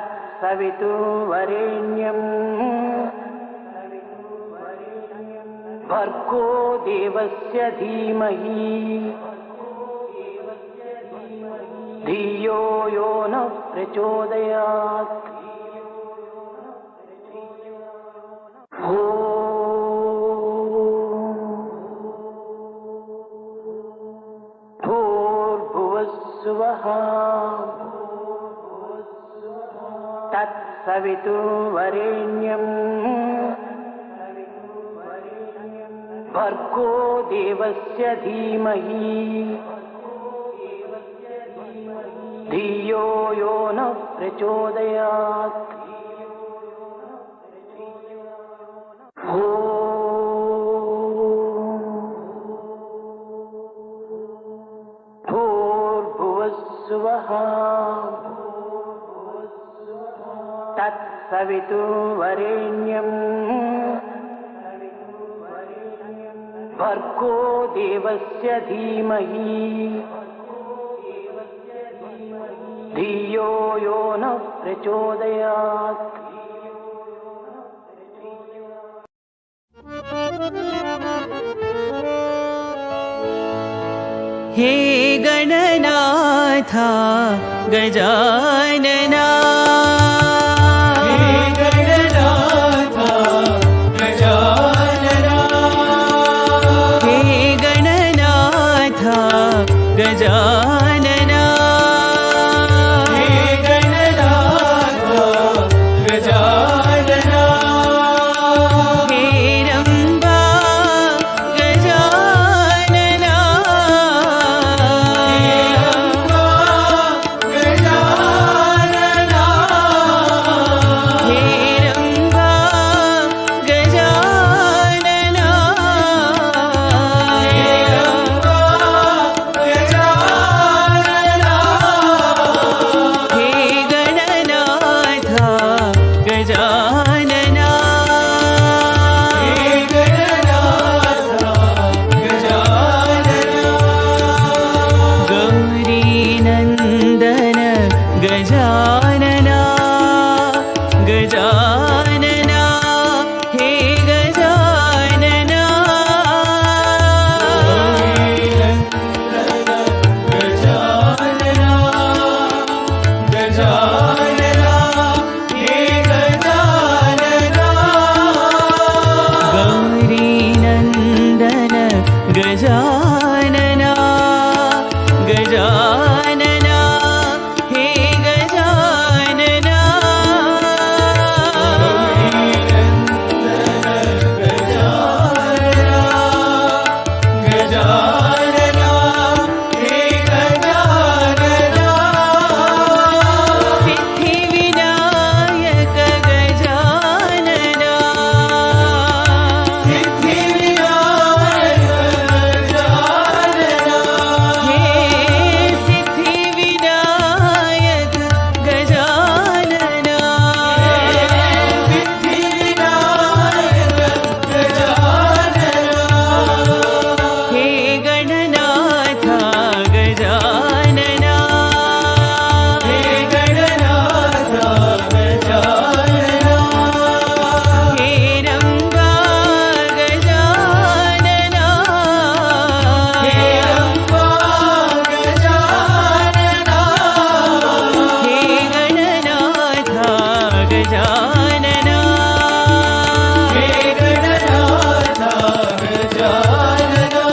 तत्सवितुर्वरेण्यं भर्गो देवस्य धीमहि धियो यो नः प्रचोदयात्। भूर्भुवस्सुवः तत्सवितुर्वरेण्यं भर्गो देवस्य धीमहि धियो यो नः प्रचोदयात्। भूर्भुवस्सुवः तत्सवितुर्वरेण्यं भर्गो देवस्य धीमहि धियो यो नः प्रचोदयात्। हे गणनाथा गजानना, हे गणनाथा गजानना, हे गणनाथा गजानना, हे गणनाथा गजानना, हे रम्बा गजानना, हे रम्बा गजानना, हे रम्बा गजानना, हे रम्बा गजानना, हे गणनाथा गजानना, हे गणनाथा गजानना, गौरीनन्दन गजानना, गजानना, हे गजानना, गजानना, गजानना, हे गजानना, गौरीनन्दन गजानना, गजानना, हे गजानना, गजानना, हे गजानना, सिद्धिविनायक गजानना, सिद्धिविनायक गजानना, हे सिद्धिविनायक गजानना, सिद्धिविनायक गजानना, हे गणनाथा गजानना, हे गणनाथा गजानना, हे रम्बा गजानना, हे रम्बा गजानना, हे गणनाथा गजानना, हे गणनाथा गजानना,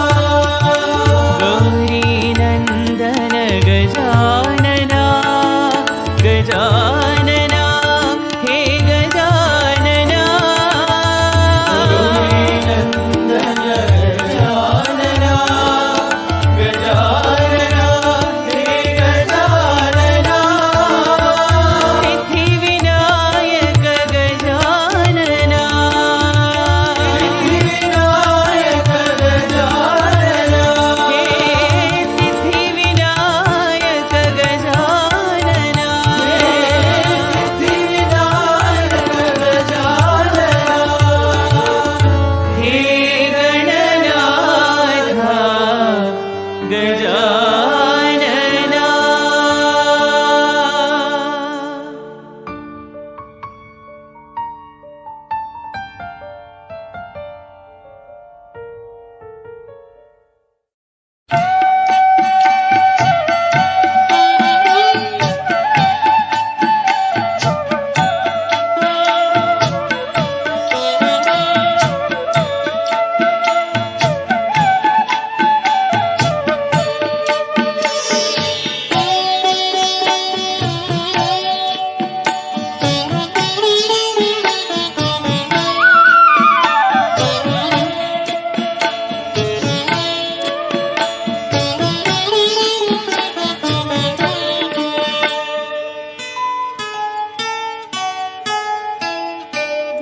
गौरीनन्दन गजानना, गजानना, हे गजानना, गौरीनन्दन गजानना, गजानना, हे गजानना, सिद्धिविनायक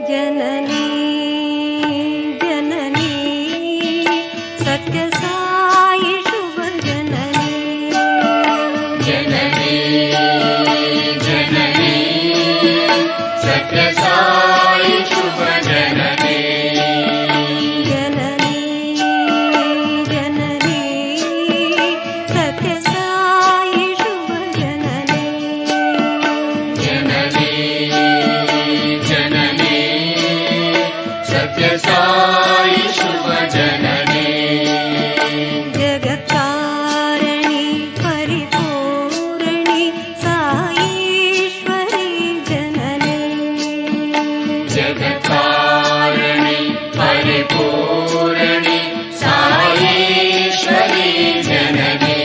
जननी जननी सत्य साई शुभ जननी जननी जननी सत्य साई शुभ जननी जननी जननी सत्य साई शुभ जननी जननी जननी सत्य साई शुभ जननी जगत्कारिणी परिपूर्णी साईश्वरी जननी जगत्कारिणी परिपूर्णी साईश्वरी जननी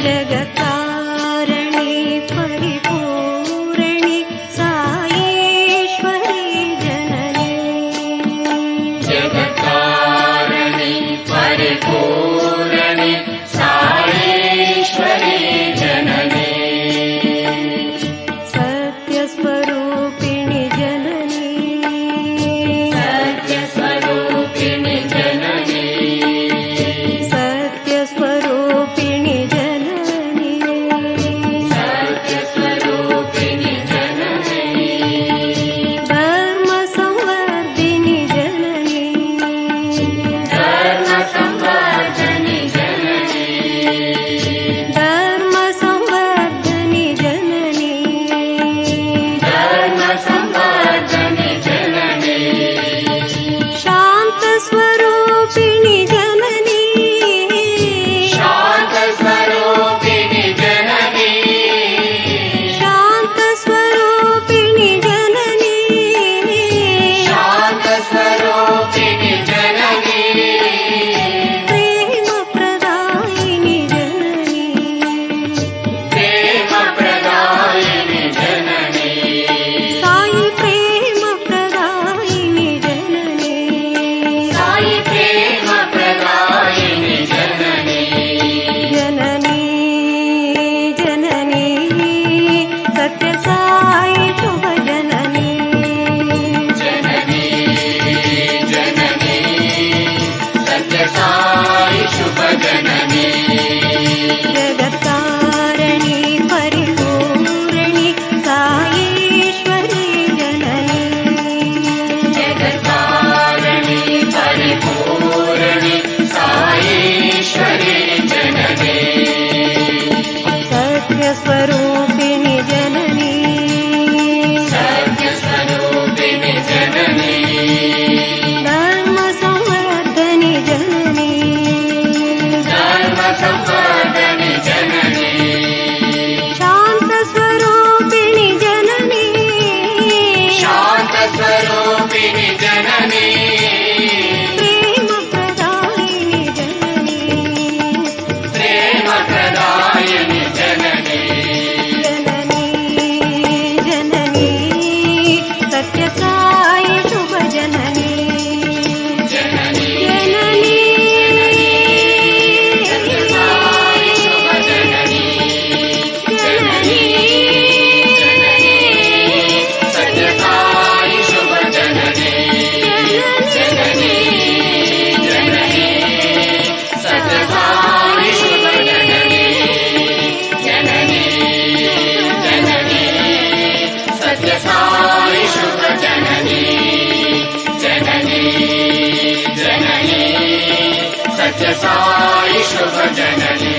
जगत्कारिणी परिपूर्णी साईश्वरी जननी जगत्कारिणी परिपूर्णी साईश्वरी जननी सत्यस्वरूपिणि जननी सत्यस्वरूपिणि जननी सत्यस्वरूपिणि जननी सत्यस्वरूपिणि जननी धर्मसंवर्धिनि जननी धर्मसंवर्धनि जननी धर्मसंवर्धिनि जननी धर्मसंवर्धनि जननी शान्तस्वरूपिणि जननी शान्तस्वरूपिणि जननी शान्तस्वरूपिणि जननी शान्तस्वरूपिणि जननी प्रेमप्रदायिनि जननी प्रेमप्रदायिनि जननी साई प्रेमप्रदायिनि जननी साई प्रेमप्रदायिनि जननी जननी जननी सत्य साई शुभ जननी जननी जननी सत्य साई शुभ जननी जगत्कारिणी परिपूर्णी साईश्वरी जननी जगत्कारिणी परिपूर्णी साईश्वरी जननी सत्यस्वरूपिणि जननी सत्यस्वरूपिणि जननी धर्मसंवर्धनि जननी धर्मसंवर्धनि जननी शान्तस्वरूपिणि जननी शान्तस्वरूपिणि जननी प्रेमप्रदायिनि जननी प्रेमप्रदायिनि जननी जननी जननी सत्य साई शुभ जननी जननी जननी सत्य साई शुभ जननी जननी सत्य साई शुभ जननी जननी जननी सत्य साई शुभ जननी जननी जननी सत्य साई शुभ जननी जननी जननी सत्य साई शुभ जननी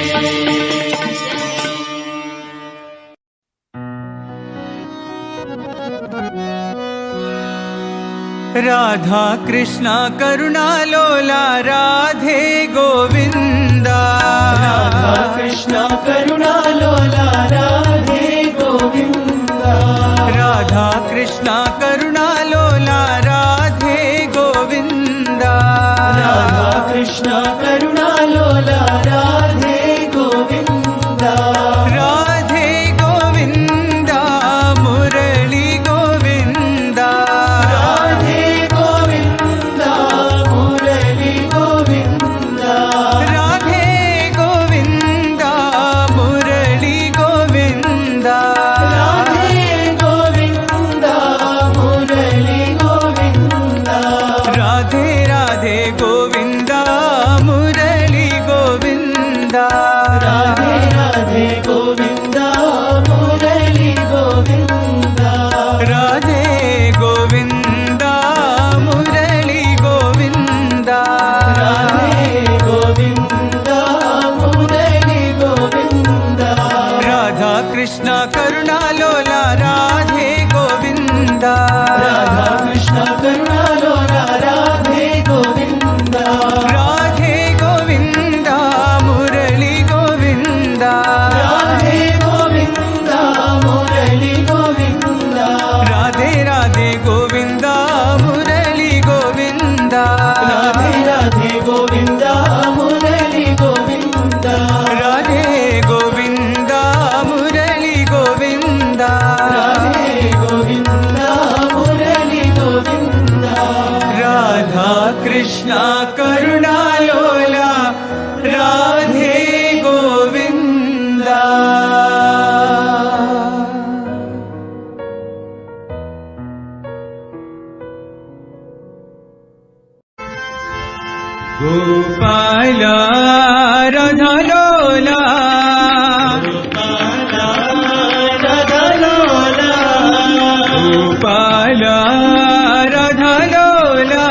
राधा कृष्णा करुणालोला राधे गोविंदा राधा कृष्ण करुणालोला राधे गोविंदा राधा कृष्णा करुणालोला राधे गोविंदा राधा कृष्ण करुणालोला राधे गोविंदा राधे गोविंदा मुरली गोविंदा राधे गोविंदा मुरली गोविंदा राधे गोविंदा मुरली गोविंदा राधे गोविंदा मुरली गोपाला राधा लोला गोपाला राधा लोला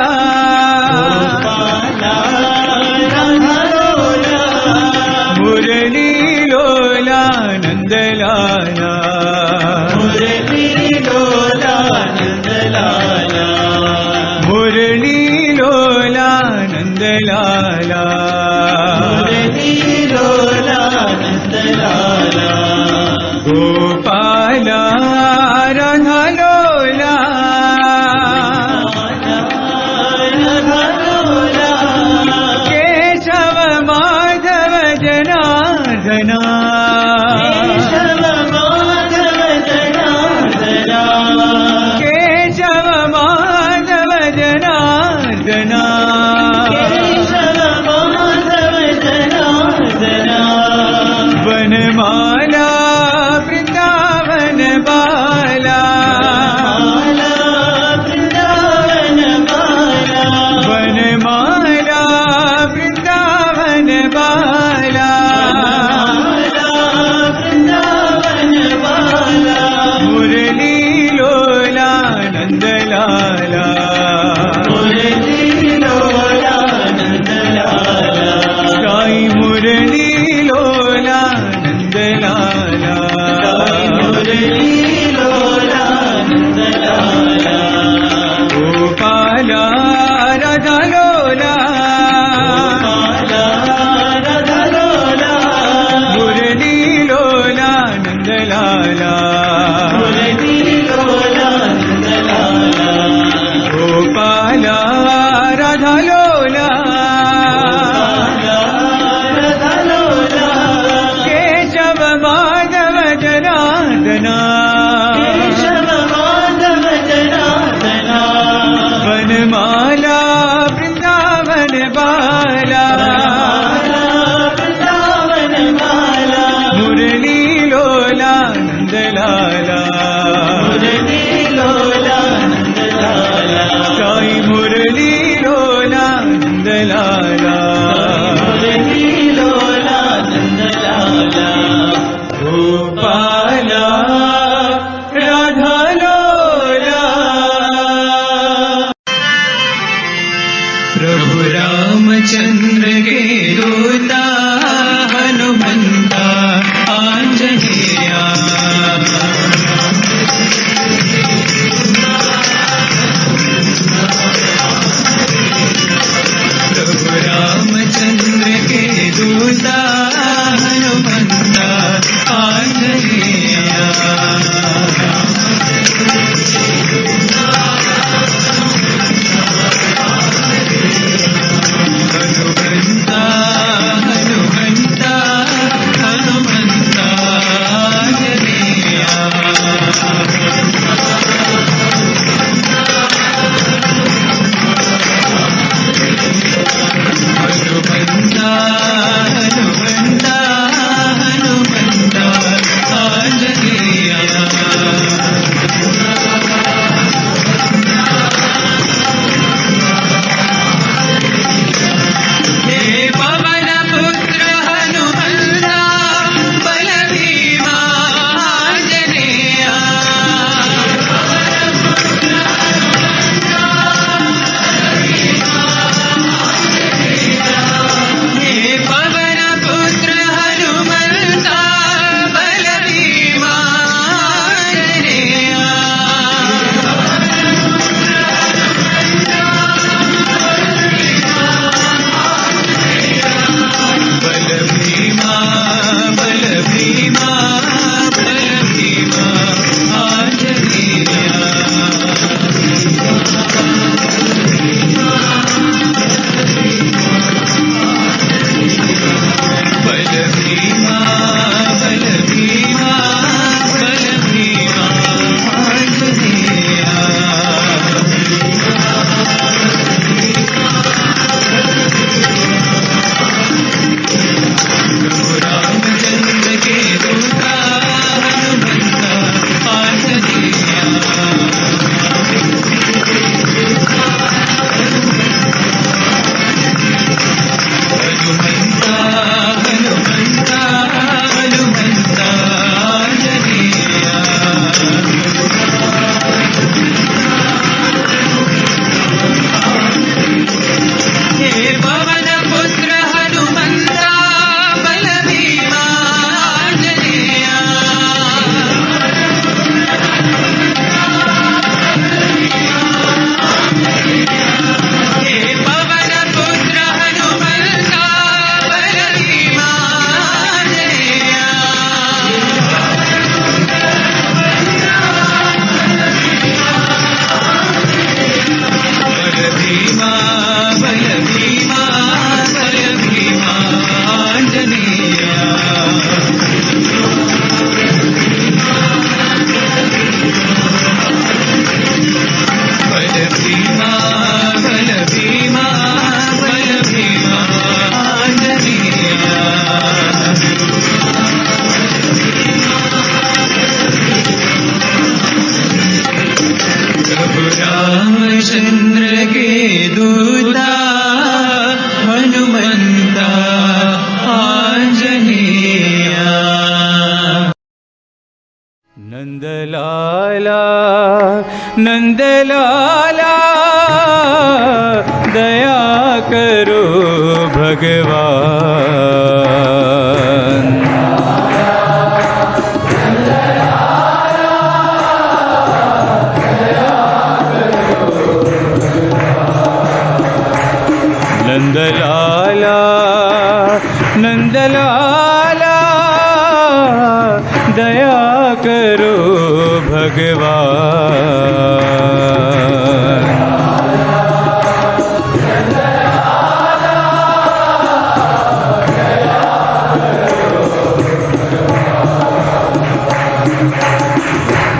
मुरली लोला नंदलाला मुरली लोला नंदलाला लाला नंद लाला दया करो भगवान। नंदलाला नंदलाला दया करो भगवान।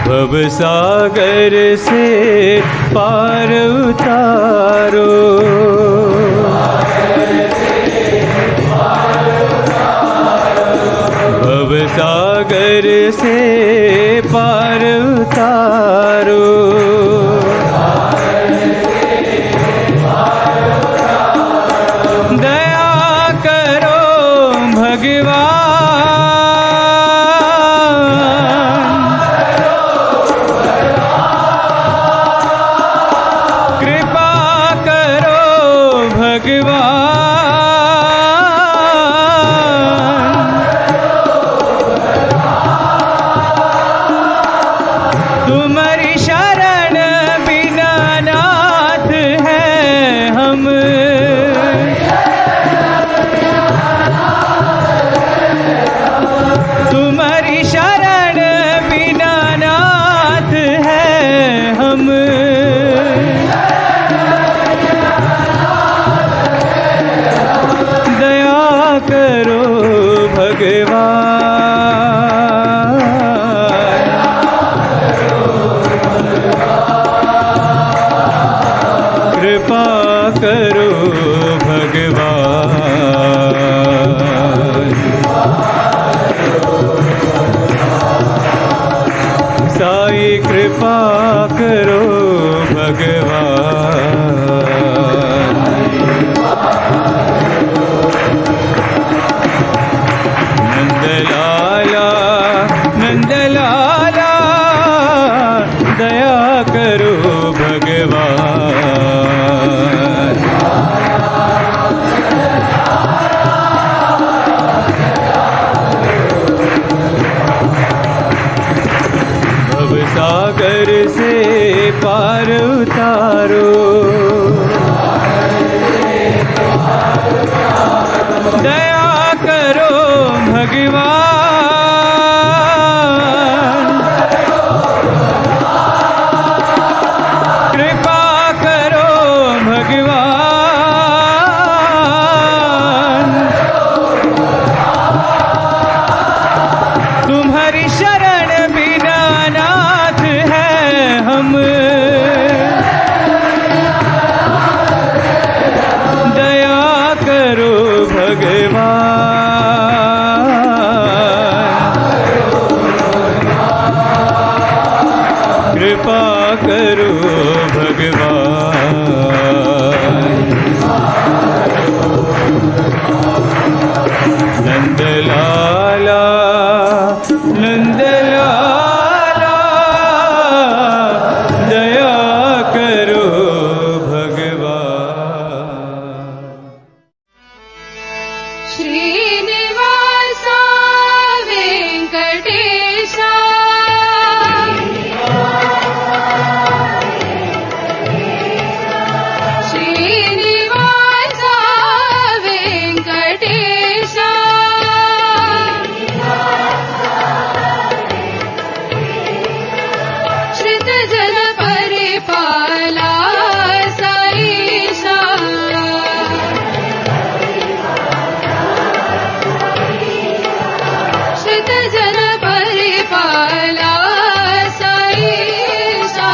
भव सागर से पार उतारो, भव सागर से पार उतारो। दया करो भगवान, कृपा करो भगवान। तुम्हारी शरण बिना नाथ है हम, तुम्हारी शरण बिना नाथ है हम। दया करो भगवान, कृपा करो भगवान। साई कृपा करो भगवान। नंदलाला नंदलाला दया करो भगवान। भव सागर से पार उतारो, दया करो भगवान, कृपा करो भगवान। तुम्हारी शरण बिना नाथ है हम, दया करो भगवान, कृपा करो भगवान। नंदलाला नंदलाला दया करो भगवान। श्रीनिवासा वेंकटेशा, श्रीनिवासा वेंकटेशा, श्रितजन परिपाला साईशा, श्रितजन परिपाला साईशा,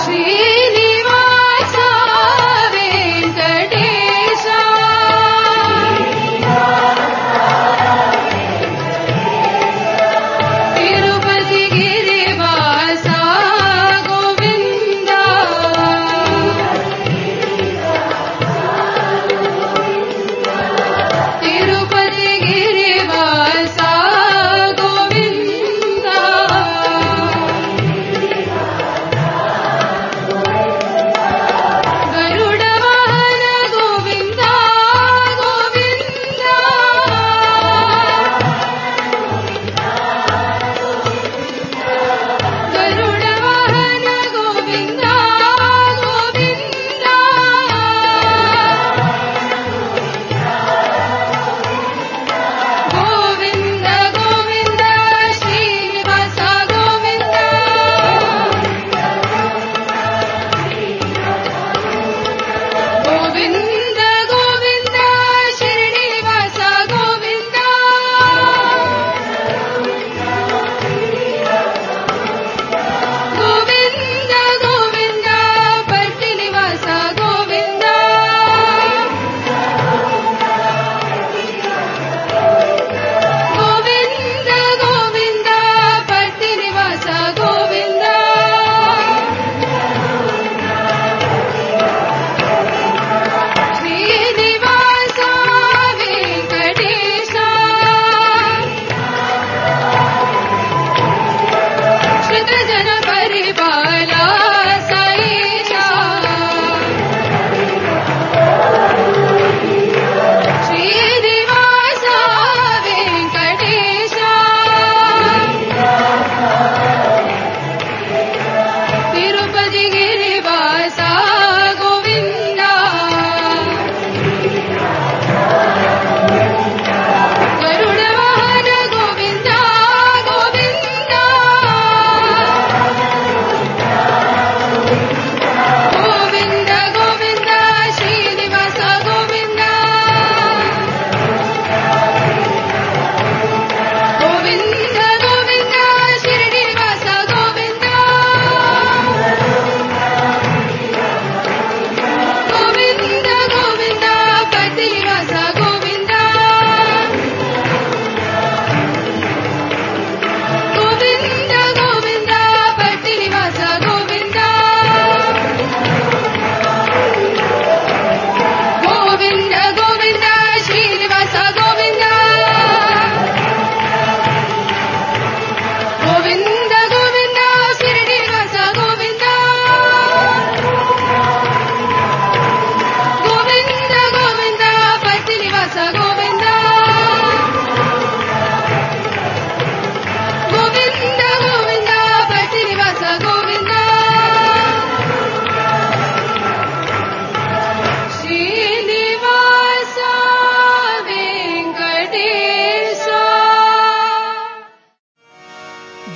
श्रीनिवासा वेंकटेशा,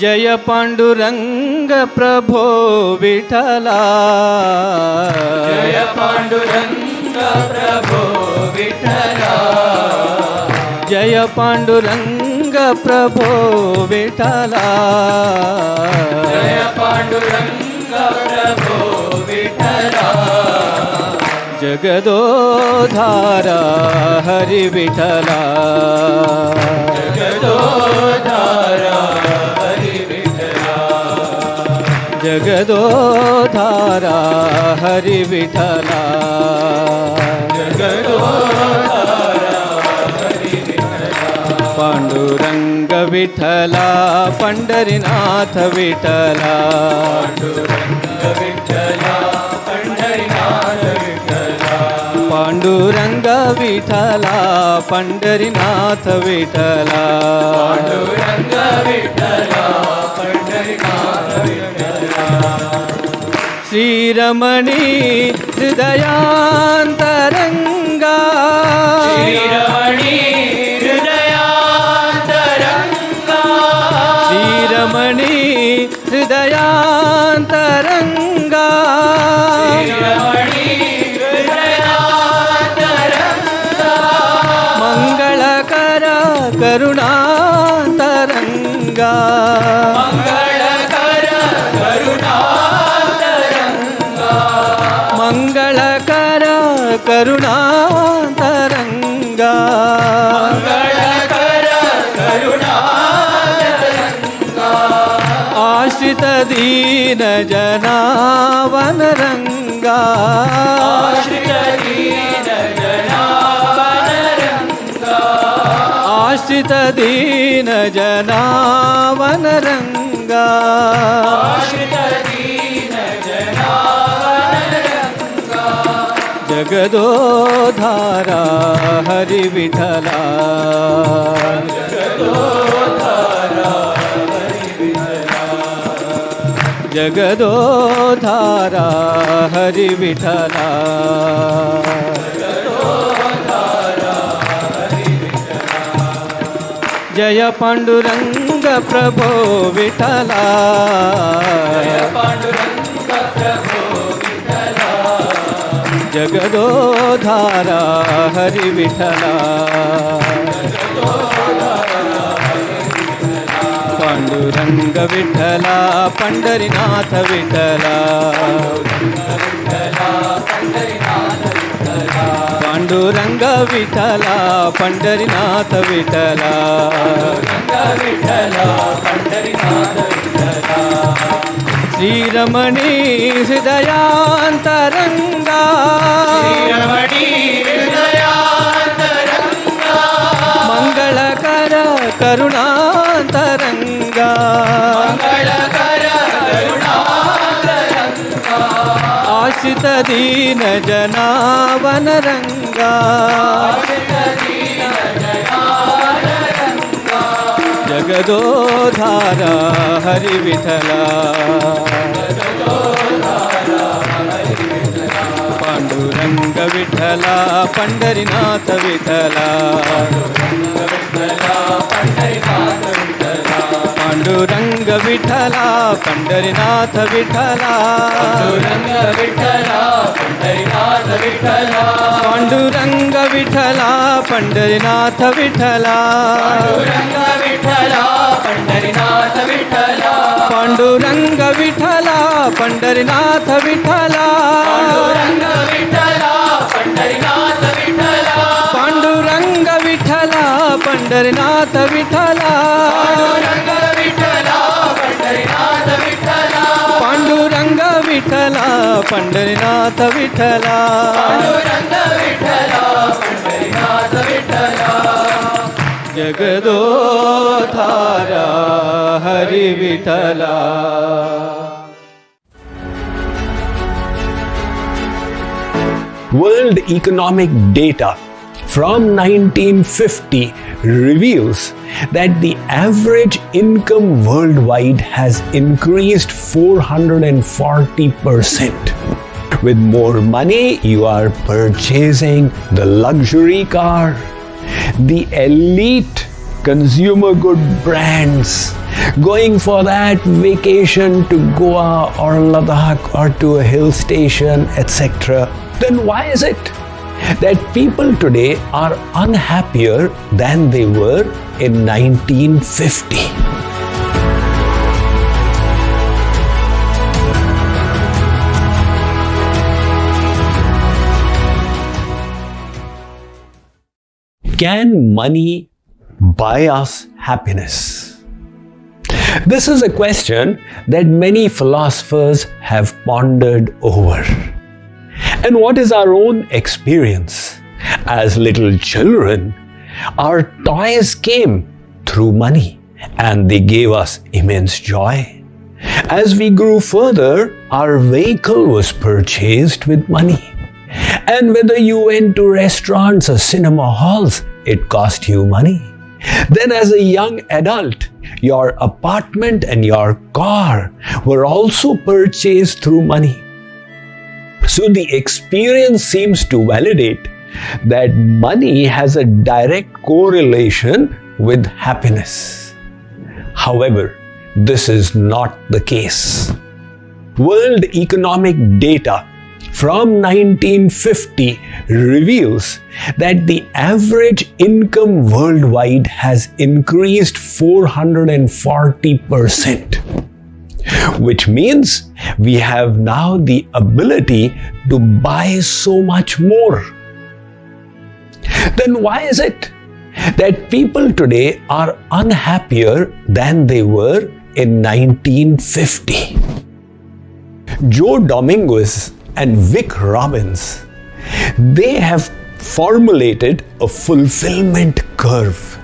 जय पांडुरंग प्रभो विठला जय पांडुरंग प्रभो विठला जय पांडुरंग प्रभो विठला जय पांडुरंग प्रभो विठला जगदोधारा हरि विठला जगदोधारा हरि विठला जगदोधारा हरि विठला जगदोधारा हरि विठला पांडुरंग विठला पंढरीनाथ विठला पांडुरंग विठला पंढरीनाथ विठला पांडुरंग विठला पंढरीनाथ विठला पांडुरंग विठला पंढरीनाथ विठला श्रीरमणी हृदयांतरंगा श्रीरमणी हृदयांतरंगा श्रीरमणी हृदयांतरंगा श्रीरमणी हृदयांतरंगा मंगलकर करुणांतरंगा मंगलकर करुणांतरंगा मंगलकर करुणांतरंगा मंगलकर करुणांतरंगा आश्रित दीन जनावनरंगा आश्रित दीन जनावनरंगा आश्रित दीन जनावनरंगा आश्रित दीन जनावनरंगा जगदोधारा हरि विठला जगदोधारा हरि विठला जगदोधारा हरि विठला जगदोधारा हरि विठला जय पांडुरंग प्रभो विठला जय पांडुरंग प्रभो विठला जगदोधारा हरि विठला पांडुरंग विठला पंढरीनाथ विठला पांडुरंग विठला पंढरीनाथ विठला विठला पंढरीनाथ विठला श्रीरमणी हृदयांतरंगा श्रीरमणी हृदयांतरंगा मंगलकर करुणांतरंगा मंगलकर करुणांतरंगा आश्रित दीन जनावनरंगा आश्रित दीन जनावनरंगा जगदोधारा Hari Vitthala Pandurang Vitthala Pandharinath Vitthala Pandurang Vitthala Pandharinath Vitthala Pandurang Vitthala Pandharinath Vitthala Pandurang Vitthala Pandharinath Vitthala Pandurang Vitthala Pandharinath Vitthala Pandurang Vitthala Pandharinath Vitthala जगदोधारा Hari Vitthala World Economic Data from 1950 reveals that the average income worldwide has increased 440%. With more money, you are purchasing the luxury car. The elite consumer good brands, going for that vacation to Goa or Ladakh or to a hill station, etc., then why is it that people today are unhappier than they were in 1950? Can money buy us happiness? This is a question that many philosophers have pondered over. And what is our own experience? As little children, our toys came through money and they gave us immense joy. As we grew further, our vehicle was purchased with money. And whether you went to restaurants or cinema halls, it cost you money. Then as a young adult, your apartment and your car were also purchased through money. So the experience seems to validate that money has a direct correlation with happiness. However, this is not the case. World economic data from 1950 reveals that the average income worldwide has increased 440%, which means we have now the ability to buy so much more. Then why is it that people today are unhappier than they were in 1950? Joe Dominguez and Vic Robbins, they have formulated a fulfillment curve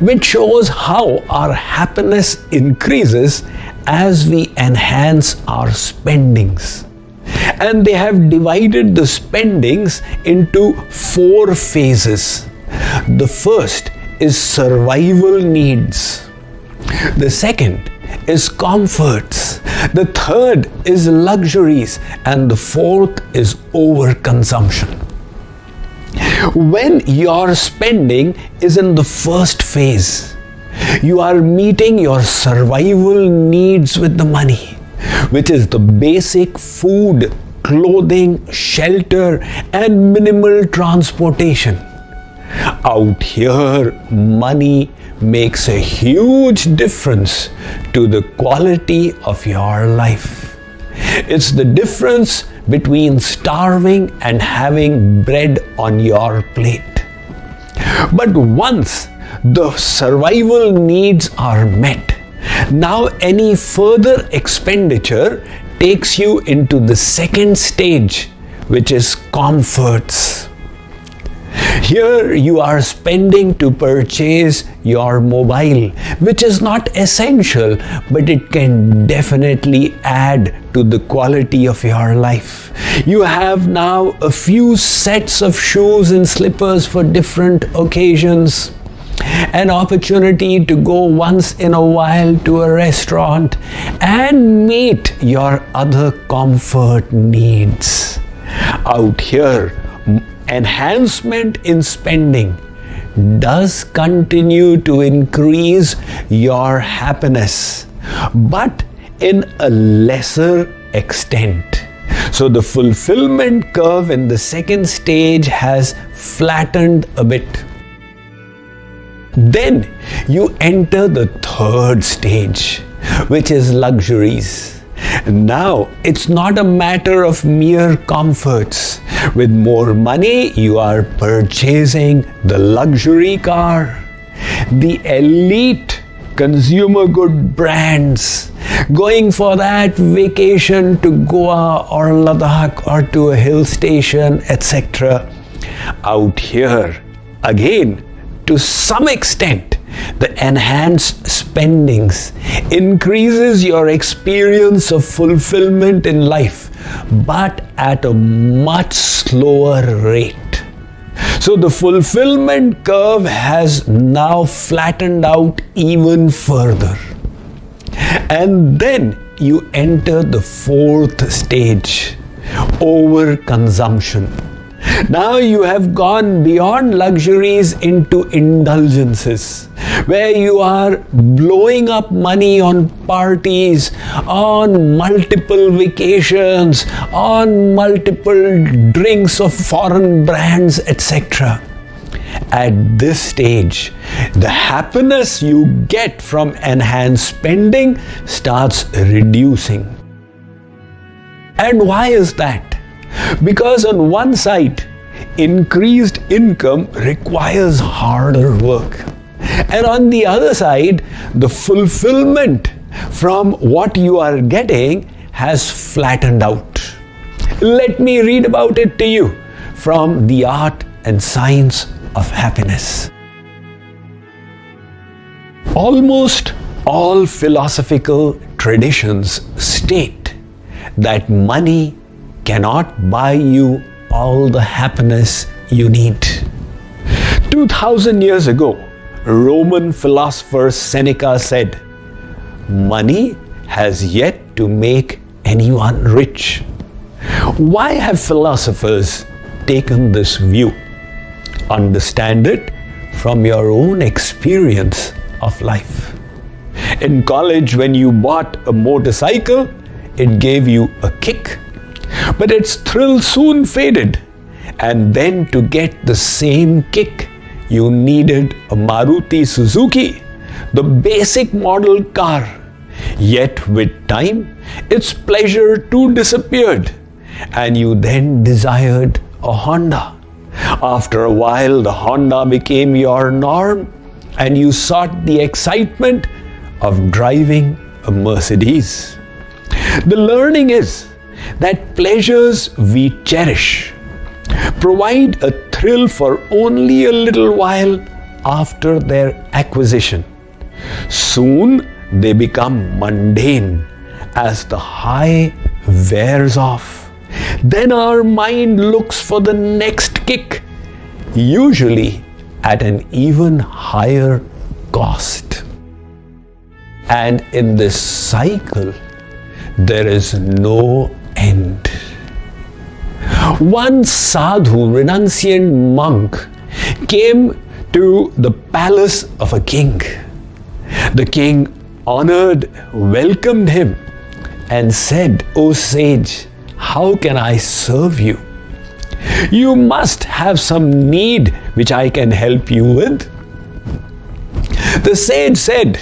which shows how our happiness increases as we enhance our spendings. And they have divided the spendings into 4 phases. The first is survival needs. The second is comforts. The third is luxuries. And the fourth is overconsumption. When your spending is in the first phase, you are meeting your survival needs with the money, which is the basic food, clothing, shelter, and minimal transportation. Out here, money makes a huge difference to the quality of your life. It's the difference between starving and having bread on your plate. But once the survival needs are met, now any further expenditure takes you into the second stage, which is comforts. Here you are spending to purchase your mobile, which is not essential, but it can definitely add to the quality of your life. You have now a few sets of shoes and slippers for different occasions, an opportunity to go once in a while to a restaurant and meet your other comfort needs. Out here, enhancement in spending does continue to increase your happiness, but in a lesser extent. So the fulfillment curve in the second stage has flattened a bit. Then you enter the third stage, which is luxuries. Now, it's not a matter of mere comforts. With more money, you are purchasing the luxury car, the elite consumer good brands, going for that vacation to Goa or Ladakh or to a hill station, etc. Out here, again, to some extent, the enhanced spendings increases your experience of fulfillment in life, but at a much slower rate. So the fulfillment curve has now flattened out even further. And then you enter the fourth stage, overconsumption. Now you have gone beyond luxuries into indulgences, where you are blowing up money on parties, on multiple vacations, on multiple drinks of foreign brands, etc. At this stage, the happiness you get from enhanced spending starts reducing. And why is that? Because on one side, increased income requires harder work. And on the other side, the fulfillment from what you are getting has flattened out. Let me read about it to you from The Art and Science of Happiness. Almost all philosophical traditions state that money cannot buy you all the happiness you need. 2000 years ago, Roman philosopher Seneca said, "Money has yet to make anyone rich." Why have philosophers taken this view? Understand it from your own experience of life. In college, when you bought a motorcycle, it gave you a kick, but its thrill soon faded. And then to get the same kick, you needed a Maruti Suzuki, the basic model car. Yet with time, its pleasure too disappeared, and you then desired a Honda. After a while, the Honda became your norm, and you sought the excitement of driving a Mercedes. The learning is that pleasures we cherish provide a thrill for only a little while after their acquisition. Soon they become mundane as the high wears off. Then our mind looks for the next kick, usually at an even higher cost. And in this cycle, there is no end. One sadhu, renunciant monk, came to the palace of a king. The king honored, welcomed him, and said, "O sage, how can I serve you? You must have some need which I can help you with." The sage said,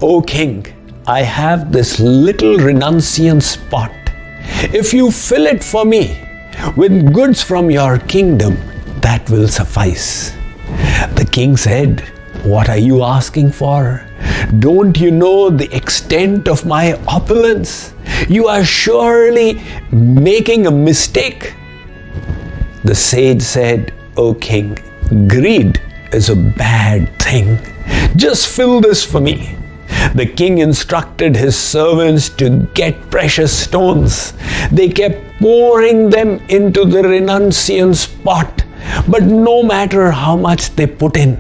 "O king, I have this little renunciance pot. If you fill it for me with goods from your kingdom, that will suffice." The king said, "What are you asking for? Don't you know the extent of my opulence? You are surely making a mistake." The sage said, "O king, greed is a bad thing. Just fill this for me." The king instructed his servants to get precious stones. They kept pouring them into the renunciance pot, but no matter how much they put in,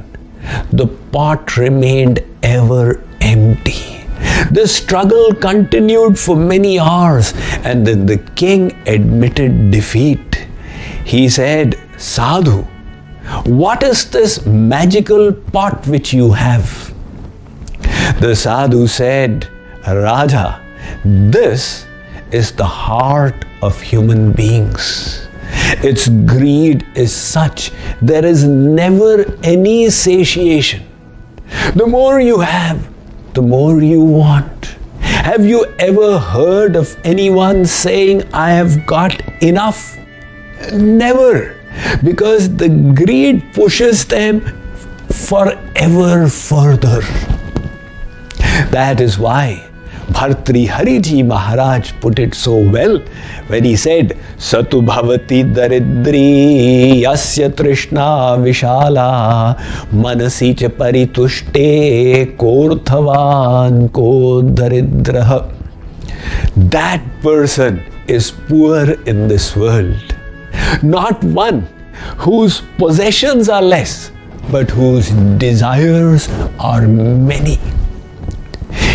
the pot remained ever empty. The struggle continued for many hours, and then the king admitted defeat. He said, "Sadhu, what is this magical pot which you have?" The sadhu said, "Raja, this is the heart of human beings. Its greed is such there is never any satiation. The more you have, the more you want. Have you ever heard of anyone saying, 'I have got enough'? Never, because the greed pushes them forever further. That is why Bhartrihari Maharaj put it so well when he said, "Satu bhavati daridri yasya trishna vishala manasi cha paritushte korthavan ko daridraha." That person is poor in this world, not one whose possessions are less, but whose desires are many.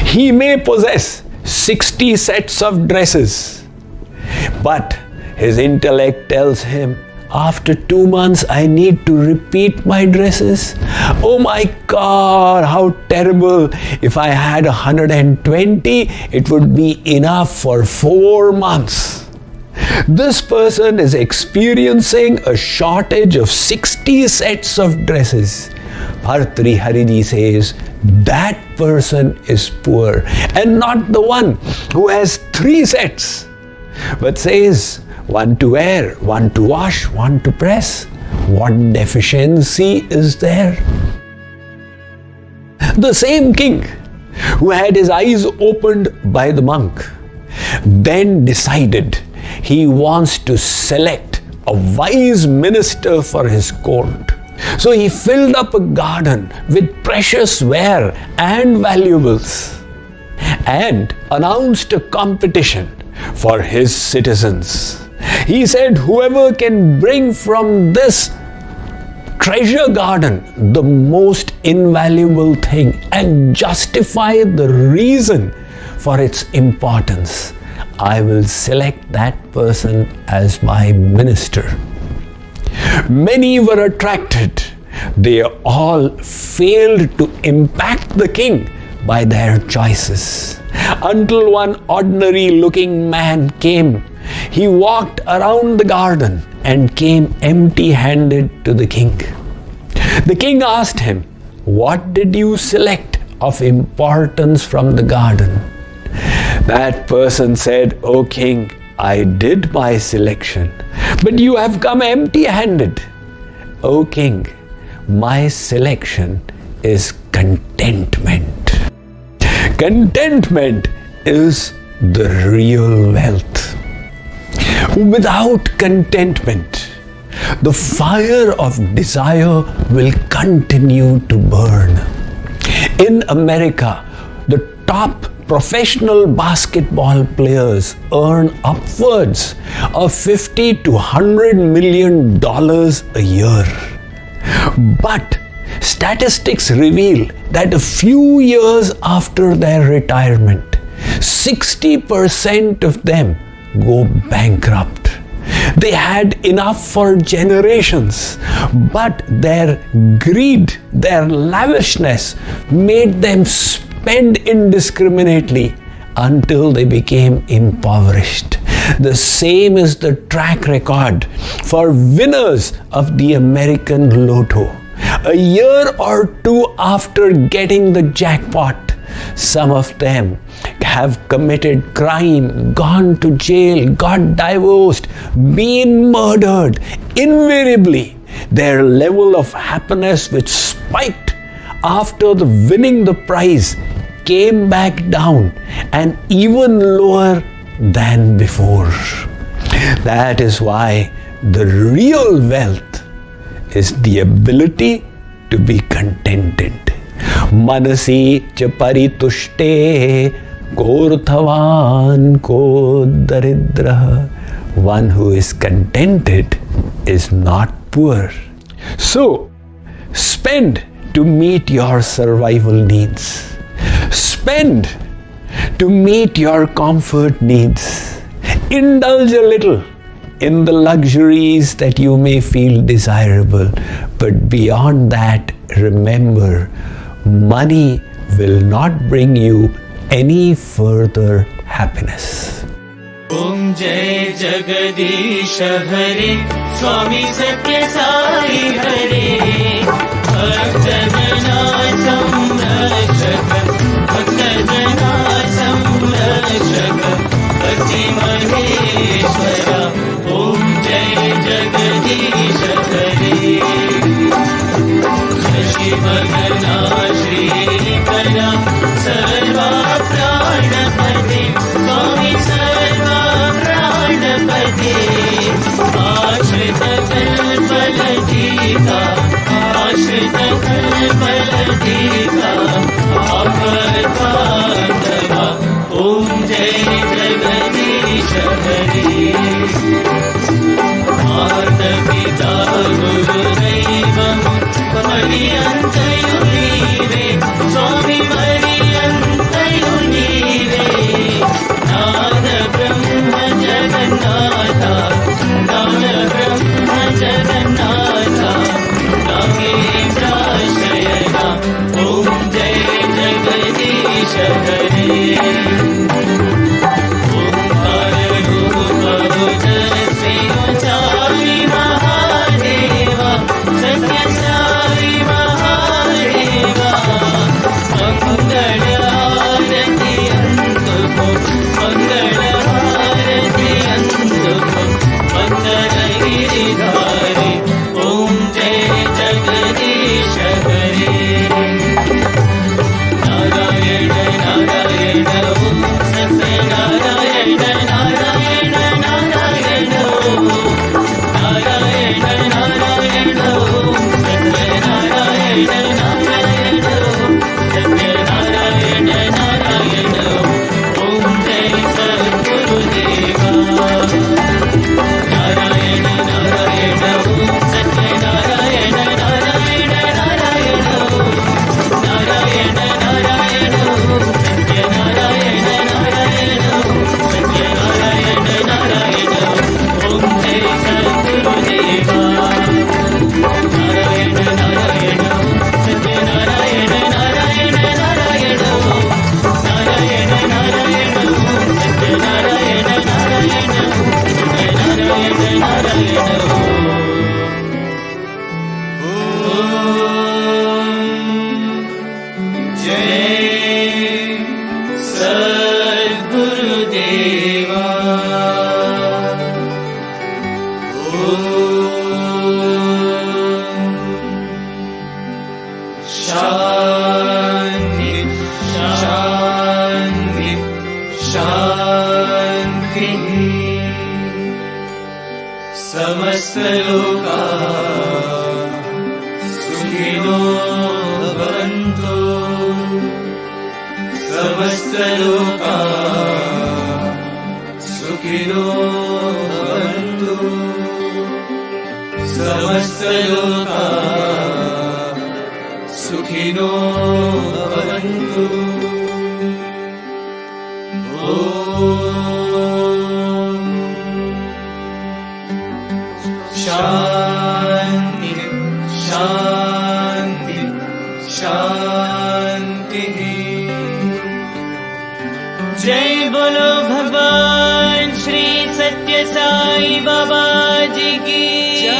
He may possess 60 sets of dresses, but his intellect tells him, after 2 months I need to repeat my dresses. Oh my God, how terrible. If I had 120, it would be enough for 4 months. This person is experiencing a shortage of 60 sets of dresses. Bhartri Hariji says that person is poor, and not the one who has 3 sets, but says one to wear, one to wash, one to press. What deficiency is there? The same king who had his eyes opened by the monk then decided he wants to select a wise minister for his court. So he filled up a garden with precious ware and valuables and announced a competition for his citizens. He said, whoever can bring from this treasure garden the most invaluable thing and justify the reason for its importance, I will select that person as my minister. Many were attracted. They all failed to impact the king by their choices. Until one ordinary looking man came. He walked around the garden and came empty-handed to the king. The king asked him, "What did you select of importance from the garden?" That person said, "O king, I did my selection, but you have come empty-handed." "O king, my selection is contentment." Contentment is the real wealth. Without contentment, the fire of desire will continue to burn. In America, the top professional basketball players earn upwards of $50 to $100 million a year. But statistics reveal that a few years after their retirement, 60% of them go bankrupt. They had enough for generations, but their greed, their lavishness made them spend indiscriminately until they became impoverished. The same is the track record for winners of the American Lotto. A year or two after getting the jackpot, some of them have committed crime, gone to jail, got divorced, been murdered. Invariably, their level of happiness, which spiked after winning the prize, came back down and even lower than before. That is why the real wealth is the ability to be contented. Manasi cha paritushte korthavan ko daridra. One who is contented is not poor. So, spend to meet your survival needs. Spend to meet your comfort needs. Indulge a little in the luxuries that you may feel desirable. But beyond that, remember, money will not bring you any further happiness. Om Jai Jagadish Hare, Swami Sathya Sai Hare, Bhakta Jana Samrakshaka, Bhakta Jana Samrakshaka, Bhakti Maheshwara. Om Jai Jagadish Hare, Shashi Bhagana Shri Kara, Sarva Pranapati, Swami Sarva Pranapati, Ashrita Kalpaladika, Ashrita Kalpaladika, मंगल आरती अंतुको मंगल आरती अंतुको वंदन गिरिधारी ओम जय जगदीश हरे नारायण नारायण ओम सत्यनारायण नारायण नारायण ओम नारायण नारायण ओम सत्यनारायण नारायण ओम सत्यनारायण नारायण ओम जय सद्गुरुदेवा नारायण नारायण ओम सत्यनारायण नारायण नारायण ओम नारायण नारायण ओम सत्यनारायण नारायण ओम सत्यनारायण नारायण ओम जय सद्गुरुदेवा नारायण नारायण ओम सत्यनारायण नारायण नारायण ओम नारायण नारायण ओम सत्यनारायण नारायण ओम सत्यनारायण नारायण जय सद्गुरुदेवा शांति शांति शांति समस्त लोका सुखिनो भवन्तु समस्त लोका सुखिनो भवन्तु समस्त लोका सुखिनो भवन्तु ॐ शान्ति शान्ति शान्तिः जय बोलो भगवान श्री सत्य साई बाबा जी की जय।